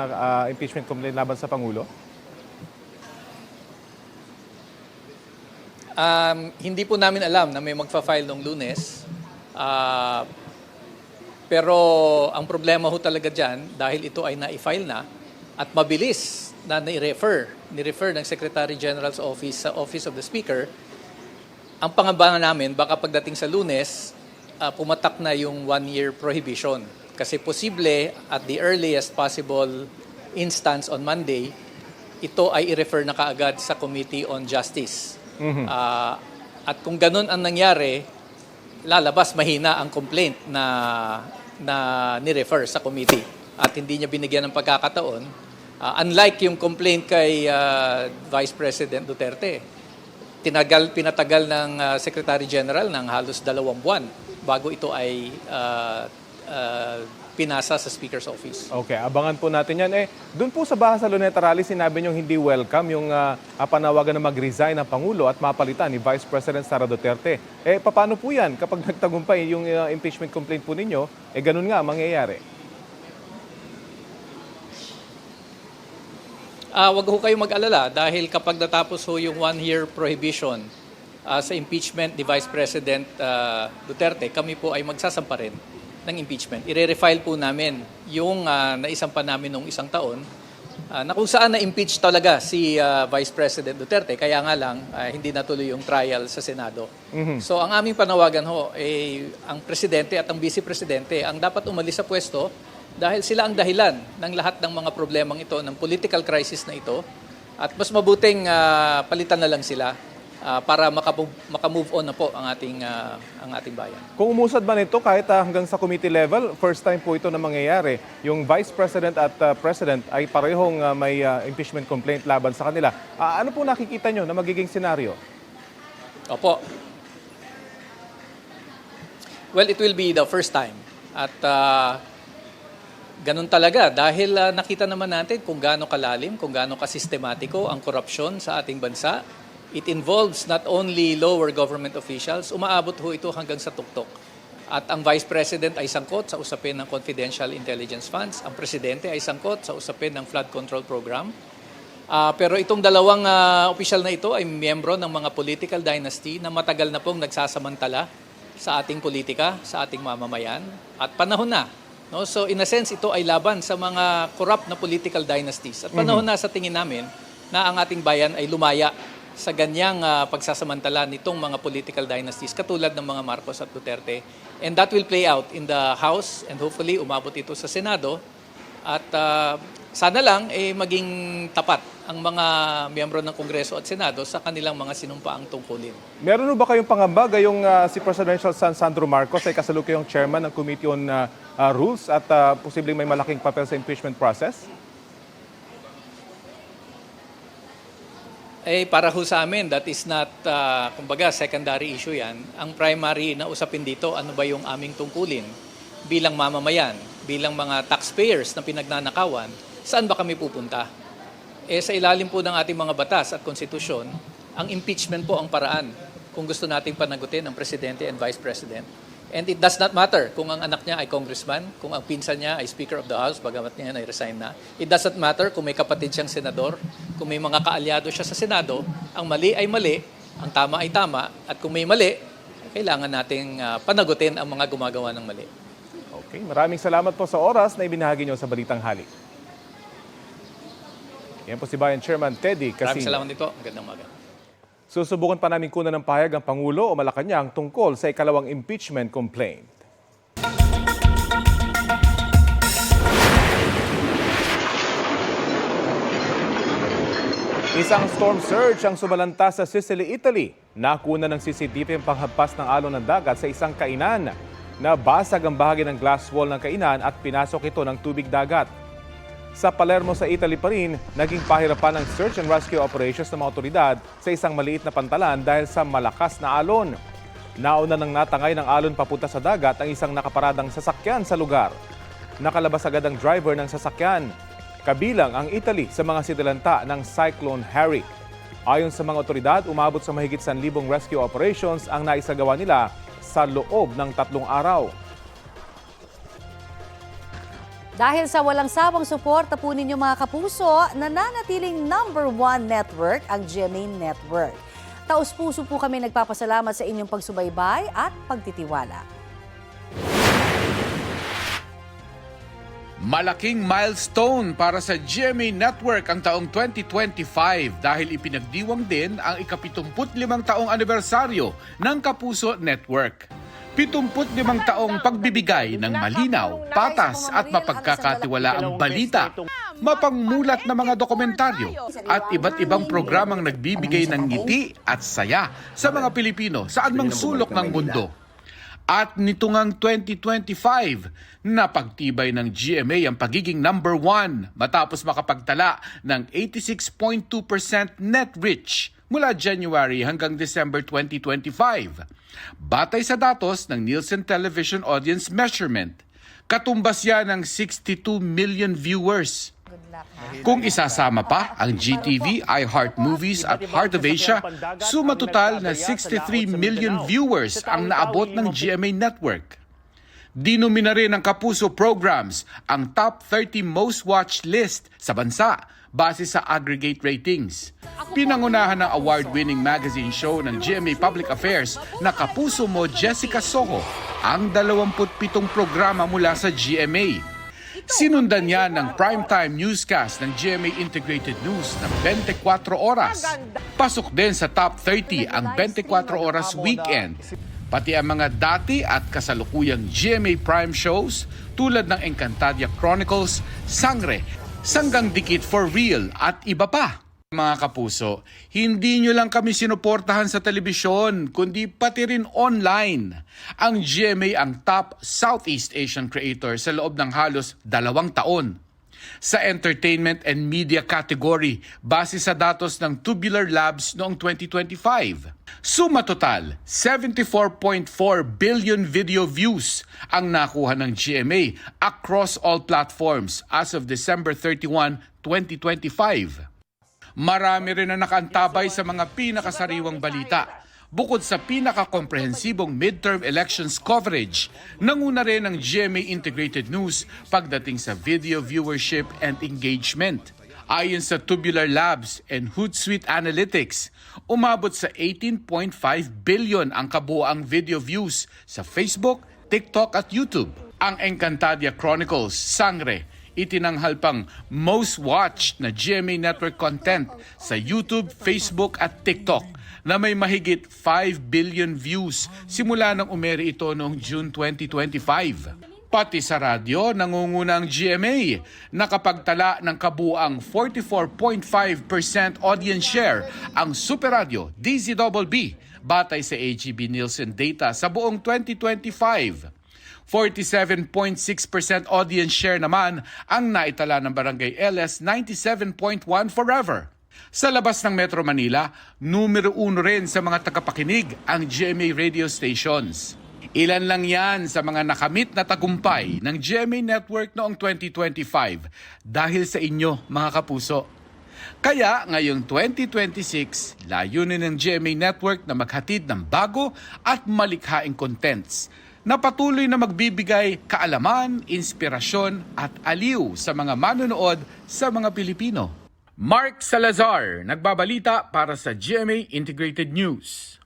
impeachment complaint laban sa Pangulo? Hindi po namin alam na may magfa-file nung Lunes. Pero ang problema ho talaga dyan, dahil ito ay na-file na at mabilis na ni-refer ng Secretary General's Office sa Office of the Speaker, ang pangamba namin, baka pagdating sa Lunes, pumatak na yung 1-year prohibition. Kasi posible, at the earliest possible instance on Monday, ito ay i-refer na kaagad sa Committee on Justice. At kung ganun ang nangyari, lalabas mahina ang complaint na ni-refer sa committee at hindi niya binigyan ng pagkakataon. Unlike yung complaint kay Vice President Duterte, pinatagal ng Secretary General ng halos 2 buwan bago ito ay pinasa sa Speaker's Office. Okay, abangan po natin yan. Doon po sa Baha sa Luneta Rally, sinabi niyong hindi welcome yung panawagan na mag-resign ng Pangulo at mapalitan ni Vice President Sara Duterte. Paano po yan kapag nagtagumpay yung impeachment complaint po ninyo, ganun nga mangyayari? Wag ho kayong mag-alala dahil kapag natapos ho yung 1-year prohibition sa impeachment ni Vice President Duterte, kami po ay magsasampa rin ng impeachment. I-refile po namin yung naisampa namin nung 1 taon na kung saan na-impeach talaga si Vice President Duterte. Kaya nga lang, hindi natuloy yung trial sa Senado. So ang aming panawagan ho, ang Presidente at ang Vice Presidente ang dapat umalis sa pwesto dahil sila ang dahilan ng lahat ng mga problemang ito, ng political crisis na ito. At mas mabuting palitan na lang sila para makamove on na po ang ating bayan. Kung umusad ba nito kahit hanggang sa committee level, first time po ito na mangyayari. Yung Vice President at President ay parehong may impeachment complaint laban sa kanila. Ano po nakikita nyo na magiging senaryo? Opo. Well, it will be the first time. At ganun talaga dahil nakita naman natin kung gaano kalalim, kung gaano kasistematiko ang korupsyon sa ating bansa. It involves not only lower government officials, umaabot ho ito hanggang sa tuktok. At ang Vice President ay sangkot sa usapin ng confidential intelligence funds. Ang Presidente ay sangkot sa usapin ng flood control program. Pero itong dalawang opisyal na ito ay miyembro ng mga political dynasty na matagal na pong nagsasamantala sa ating politika, sa ating mamamayan. At panahon na. No? So in a sense, ito ay laban sa mga corrupt na political dynasties. At panahon na sa tingin namin na ang ating bayan ay lumaya sa ganyang pagsasamantala nitong mga political dynasties katulad ng mga Marcos at Duterte. And that will play out in the House and hopefully umabot ito sa Senado. At sana lang maging tapat ang mga miyembro ng Kongreso at Senado sa kanilang mga sinumpaang tungkulin. Meron ba kayong pangamba gayong si Presidential son Sandro Marcos ay kasalukuyang chairman ng Committee on Rules at posibleng may malaking papel sa impeachment process? Para ho sa amin, that is not, kumbaga, secondary issue yan. Ang primary na usapin dito, ano ba yung aming tungkulin bilang mamamayan, bilang mga taxpayers na pinagnanakawan, saan ba kami pupunta? Sa ilalim po ng ating mga batas at konstitusyon, ang impeachment po ang paraan kung gusto nating panagutin ang Presidente and Vice President. And it does not matter kung ang anak niya ay congressman, kung ang pinsan niya ay Speaker of the House, bagamat niya ay resign na. It does not matter kung may kapatid siyang senador, kung may mga kaalyado siya sa Senado, ang mali ay mali, ang tama ay tama, at kung may mali, kailangan nating panagutin ang mga gumagawa ng mali. Okay, maraming salamat po sa oras na ibinahagi niyo sa Balitang Hali. Yan po si Bayan Chairman Teddy Casino. Maraming salamat dito. Magandang umaga. Susubukan pa namin kunan ng pahayag ang Pangulo o Malacanang tungkol sa ikalawang impeachment complaint. Isang storm surge ang sumalanta sa Sicily, Italy. Nakuna ng CCTV ang panghampas ng alon ng dagat sa isang kainan. Nabasag ang bahagi ng glass wall ng kainan at pinasok ito ng tubig dagat. Sa Palermo sa Italy pa rin, naging pahirapan ang search and rescue operations ng mga otoridad sa isang maliit na pantalan dahil sa malakas na alon. Nauna nang natangay ng alon papunta sa dagat ang isang nakaparadang sasakyan sa lugar. Nakalabas agad ang driver ng sasakyan. Kabilang ang Italy sa mga sinalanta ng Cyclone Harry. Ayon sa mga otoridad, umabot sa mahigit 1,000 rescue operations ang naisagawa nila sa loob ng 3 araw. Dahil sa walang sawang suporta po ninyo mga kapuso, nananatiling #1 network ang GMA Network. Taos-puso po kami nagpapasalamat sa inyong pagsubaybay at pagtitiwala. Malaking milestone para sa GMA Network ang taong 2025 dahil ipinagdiwang din ang ika-75 taong anibersaryo ng Kapuso Network. 75 taong pagbibigay ng malinaw, patas at mapagkakatiwalaang balita, mapangmulat na mga dokumentaryo at iba't ibang programang nagbibigay ng ngiti at saya sa mga Pilipino saan mang sulok ng mundo. At nito ngang 2025, napagtibay ng GMA ang pagiging #1 matapos makapagtala ng 86.2% net reach mula January hanggang December 2025. Batay sa datos ng Nielsen Television Audience Measurement, katumbas yan ng 62 million viewers. Kung isasama pa ang GTV, iHeart Movies at Heart of Asia, sumatotal na 63 million viewers ang naabot ng GMA Network. Dinomina rin ng Kapuso Programs ang top 30 most watched list sa bansa base sa aggregate ratings. Pinangunahan ng award-winning magazine show ng GMA Public Affairs na Kapuso Mo Jessica Soho ang 27 programa mula sa GMA. Sinundan niya ng primetime newscast ng GMA Integrated News ng 24 oras. Pasok din sa top 30 ang 24 oras weekend. Pati ang mga dati at kasalukuyang GMA Prime shows tulad ng Encantadia Chronicles, Sangre, Sanggang Dikit for Real at iba pa. Mga kapuso, hindi nyo lang kami sinuportahan sa telebisyon, kundi pati rin online. Ang GMA ang top Southeast Asian creator sa loob ng halos 2 taon. Sa entertainment and media category, base sa datos ng Tubular Labs noong 2025. Suma total, 74.4 billion video views ang nakuha ng GMA across all platforms as of December 31, 2025. Marami rin na nakaantabay sa mga pinakasariwang balita. Bukod sa pinakakomprehensibong midterm elections coverage, nanguna rin ang GMA Integrated News pagdating sa video viewership and engagement. Ayon sa Tubular Labs and Hootsuite Analytics, umabot sa 18.5 billion ang kabuoang video views sa Facebook, TikTok at YouTube. Ang Encantadia Chronicles, Sangre, itinanghal pang most watched na GMA Network content sa YouTube, Facebook at TikTok na may mahigit 5 billion views simula nang umere ito noong June 2025. Pati sa radyo, nangunguna ang GMA, nakapagtala ng kabuang 44.5% audience share ang Super Radio DZBB batay sa AGB Nielsen data sa buong 2025. 47.6% audience share naman ang naitala ng Barangay LS 97.1 Forever. Sa labas ng Metro Manila, numero 1 rin sa mga tagapakinig ang GMA radio stations. Ilan lang yan sa mga nakamit na tagumpay ng GMA Network noong 2025 dahil sa inyo mga kapuso. Kaya ngayong 2026, layunin ng GMA Network na maghatid ng bago at malikhaing contents na patuloy na magbibigay kaalaman, inspirasyon at aliw sa mga manonood sa mga Pilipino. Mark Salazar, nagbabalita para sa GMA Integrated News.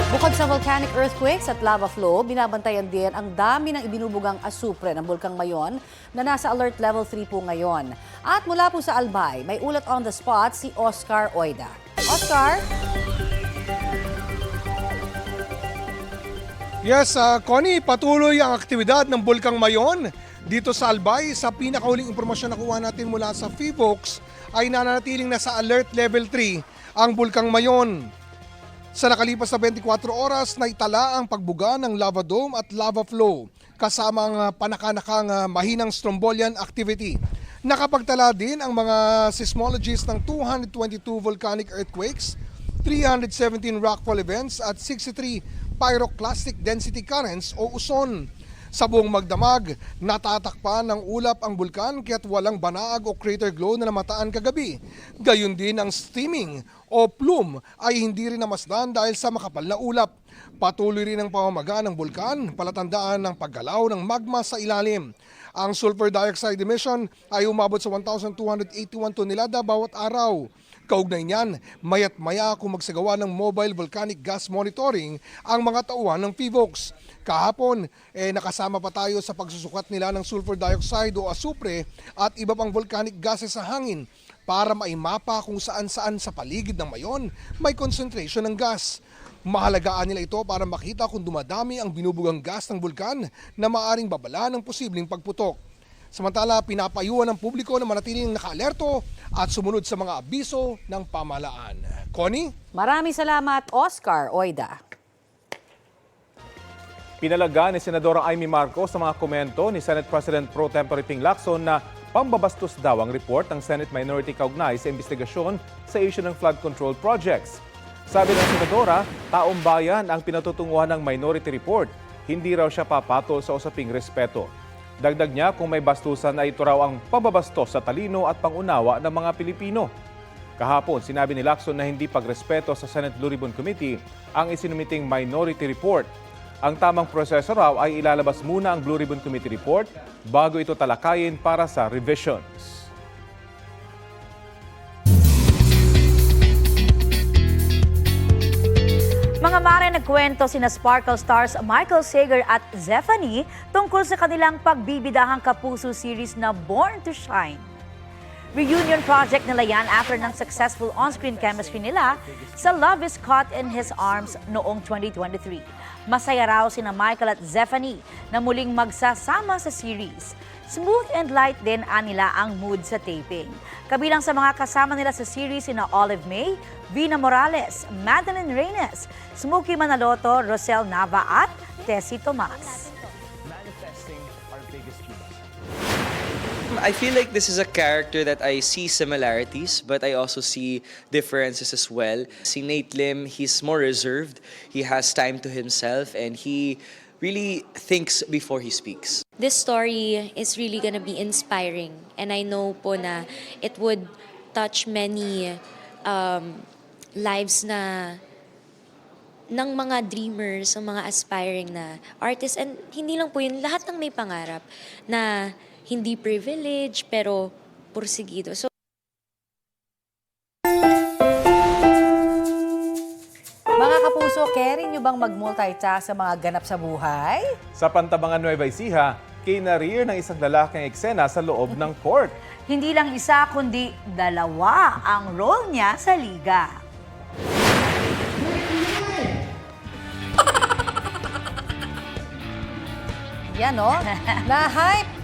Bukod sa volcanic earthquakes at lava flow, binabantayan din ang dami ng ibinubugang asupre ng Bulkang Mayon na nasa alert level 3 po ngayon. At mula po sa Albay, may ulat on the spot si Oscar Oida. Oscar? Yes, Connie, patuloy ang aktibidad ng Bulkang Mayon dito sa Albay. Sa pinakahuling impormasyon na kuha natin mula sa PHIVOLCS ay nananatiling nasa alert level 3 ang Bulkang Mayon. Sa nakalipas na 24 oras, naitala ang pagbuga ng lava dome at lava flow kasama ang panakanakang mahinang strombolian activity. Nakapagtala din ang mga seismologists ng 222 volcanic earthquakes, 317 rockfall events at 63 pyroclastic density currents o uson. Sa buong magdamag, natatakpan ng ulap ang bulkan kaya't walang banaag o crater glow na namataan kagabi. Gayun din ang steaming o plume ay hindi rin namasdan dahil sa makapal na ulap. Patuloy rin ang pamamaga ng bulkan, palatandaan ng paggalaw ng magma sa ilalim. Ang sulfur dioxide emission ay umabot sa 1,281 tonelada bawat araw. Kaugnay niyan, mayat maya kung magsagawa ng mobile volcanic gas monitoring ang mga tauhan ng PHIVOLCS. Kahapon, nakasama pa tayo sa pagsusukat nila ng sulfur dioxide o asupre at iba pang volcanic gases sa hangin para maimapa kung saan-saan sa paligid ng Mayon may concentration ng gas. Mahalagaan nila ito para makita kung dumadami ang binubugang gas ng bulkan na maaring babala ng posibleng pagputok. Samantala, pinapayuhan ng publiko na manatiling naka-alerto at sumunod sa mga abiso ng pamahalaan. Connie? Maraming salamat, Oscar Oida. Pinalaga ni Senadora Amy Marcos sa mga komento ni Senate President Pro Tempore Ping Lacson na pambabastos daw ang report ng Senate Minority kaugnay sa investigasyon sa issue ng flood control projects. Sabi ng Senadora, taong bayan ang pinatutunguhan ng minority report. Hindi raw siya papatol sa usaping respeto. Dagdag niya, kung may bastusan ay ito raw ang pambabastos sa talino at pangunawa ng mga Pilipino. Kahapon, sinabi ni Lacson na hindi pagrespeto sa Senate Blue Ribbon Committee ang isinumiting minority report. Ang tamang proseso raw ay ilalabas muna ang Blue Ribbon Committee report bago ito talakayin para sa revisions. Mga mare, nagkwento sina Sparkle Stars Michael Sager at Zephanie tungkol sa kanilang pagbibidahang kapuso series na Born to Shine. Reunion project nila yan after ng successful on-screen chemistry nila sa Love is Caught in His Arms noong 2023. Masaya raw sina Michael at Zephanie na muling magsasama sa series. Smooth and light din nila ang mood sa taping. Kabilang sa mga kasama nila sa series sina Olive May, Vina Morales, Madeline Reynes, Smokey Manaloto, Rosel Nava at Tessie Tomas. I feel like this is a character that I see similarities, but I also see differences as well. Si Nate Lim, he's more reserved, he has time to himself, and he really thinks before he speaks. This story is really gonna be inspiring, and I know po na it would touch many lives na ng mga dreamers, ng mga aspiring na artists, and hindi lang po yun, lahat ng may pangarap na hindi privilege pero porsigido. So Mga kapuso, carry nyo bang mag-multitask sa mga ganap sa buhay? Sa Pantabangan Nueva Ecija, kinareer ng isang lalaking eksena sa loob ng court. Hindi lang isa kundi dalawa ang role niya sa liga. Yan, no? Na-hype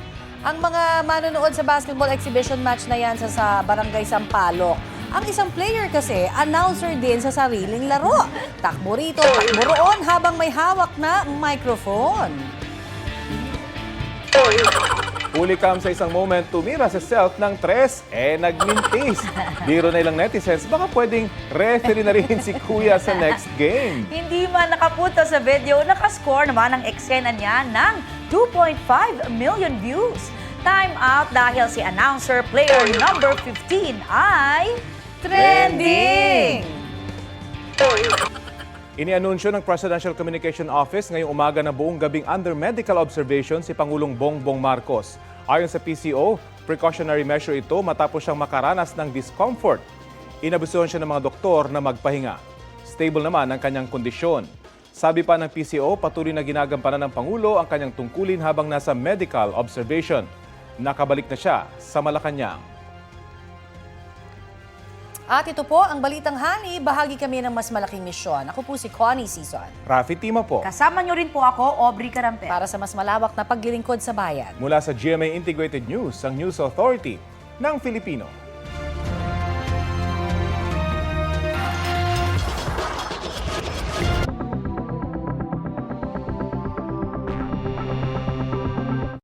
ang mga manonood sa basketball exhibition match na yan sa Barangay Sampaloc. Ang isang player kasi, announcer din sa sariling laro. Takbo rito, takbo roon habang may hawak na microphone. Huli kam sa isang moment, tumira sa self ng 3, nagmintis. Biro na ilang netizens, baka pwedeng referee na rin si Kuya sa next game. Hindi man nakapunta sa video, nakascore naman ang eksena niya ng 2.5 million views. Time out dahil si announcer player number 15 ay trending! Inianunsyo ng Presidential Communication Office ngayong umaga na buong gabing under medical observation si Pangulong Bongbong Marcos. Ayon sa PCO, precautionary measure ito matapos siyang makaranas ng discomfort. Inabusuhan siya ng mga doktor na magpahinga. Stable naman ang kanyang kondisyon. Sabi pa ng PCO, patuloy na ginagampanan ng Pangulo ang kanyang tungkulin habang nasa medical observation. Nakabalik na siya sa Malacanang. At ito po ang Balitang Hali. Bahagi kami ng mas malaking misyon. Ako po si Connie Sison. Rafi Tima po. Kasama niyo rin po ako, Aubrey Carampel. Para sa mas malawak na paglilingkod sa bayan. Mula sa GMA Integrated News, ang News Authority ng Filipino.